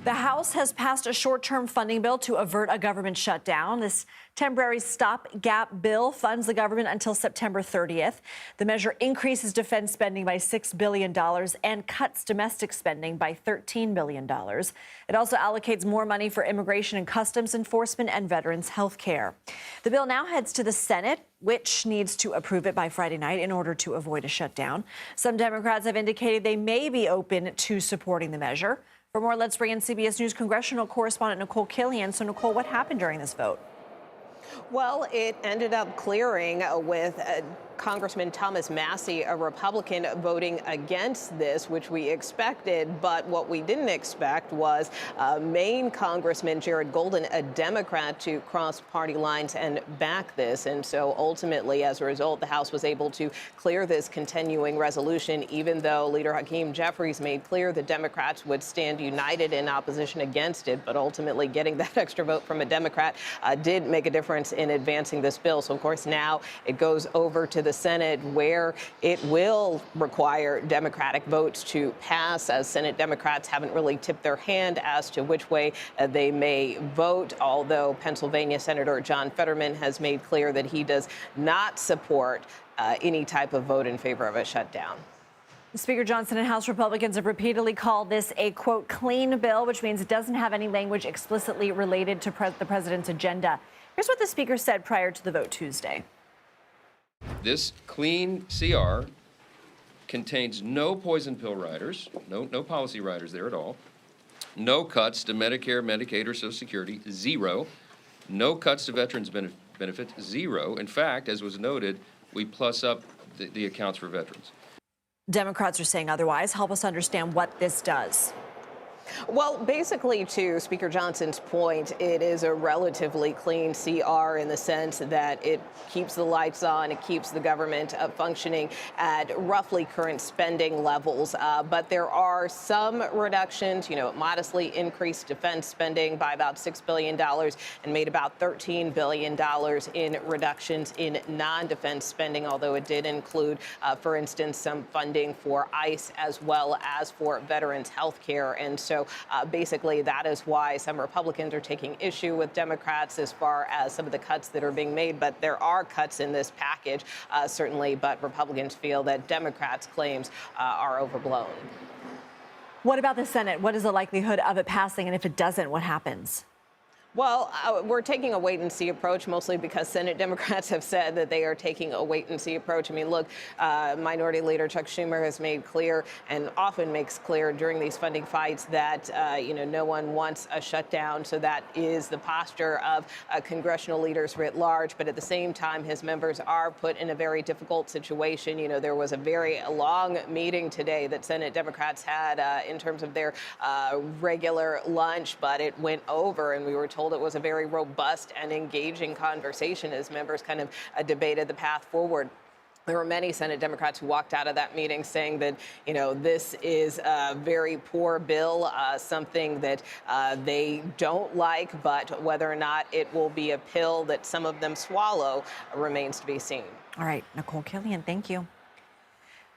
The House has passed a short-term funding bill to avert a government shutdown. This temporary stopgap bill funds the government until September 30th. The measure increases defense spending by $6 billion and cuts domestic spending by $13 billion. It also allocates more money for immigration and customs enforcement and veterans health care. The bill now heads to the Senate, which needs to approve it by Friday night in order to avoid a shutdown. Some Democrats have indicated they may be open to supporting the measure. For more, let's bring in CBS News congressional correspondent Nikole Killion. So, Nikole, what happened during this vote? Well, it ended up clearing with Congressman Thomas Massey, a Republican, voting against this, which we expected. But what we didn't expect was Maine Congressman Jared Golden, a Democrat, to cross party lines and back this. And so ultimately, as a result, the House was able to clear this continuing resolution, even though Leader Hakeem Jeffries made clear the Democrats would stand united in opposition against it. But ultimately, getting that extra vote from a Democrat did make a difference in advancing this bill. So, of course, now it goes over to the Senate, where it will require Democratic votes to pass, as Senate Democrats haven't really tipped their hand as to which way they may vote, although Pennsylvania Senator John Fetterman has made clear that he does not support any type of vote in favor of a shutdown. Speaker Johnson and House Republicans have repeatedly called this a, quote, clean bill, which means it doesn't have any language explicitly related to the president's agenda. Here's what the speaker said prior to the vote Tuesday. This clean CR contains no poison pill riders, no policy riders there at all, no cuts to Medicare, Medicaid, or Social Security, zero, no cuts to veterans benefits, zero. In fact, as was noted, we plus up the accounts for veterans. Democrats are saying otherwise. Help us understand what this does. Well, basically, to Speaker Johnson's point, it is a relatively clean CR in the sense that it keeps the lights on, it keeps the government functioning at roughly current spending levels. But there are some reductions. It modestly increased defense spending by about $6 billion and made about $13 billion in reductions in non-defense spending, although it did include, for instance, some funding for ICE as well as for veterans health care. And so basically, that is why some Republicans are taking issue with Democrats as far as some of the cuts that are being made. But there are cuts in this package, certainly. But Republicans feel that Democrats' claims are overblown. What about the Senate? What is the likelihood of it passing? And if it doesn't, what happens? Well, we're taking a wait-and-see approach, mostly because Senate Democrats have said that they are taking a wait-and-see approach. I mean, look, Minority Leader Chuck Schumer has made clear, and often makes clear during these funding fights, that, no one wants a shutdown. So that is the posture of congressional leaders writ large. But at the same time, his members are put in a very difficult situation. There was a very long meeting today that Senate Democrats had in terms of their regular lunch, but it went over, and we were told it was a very robust and engaging conversation as members kind of debated the path forward. There were many Senate Democrats who walked out of that meeting saying that, this is a very poor bill, something that they don't like, but whether or not it will be a pill that some of them swallow remains to be seen. All right, Nikole Killion, thank you.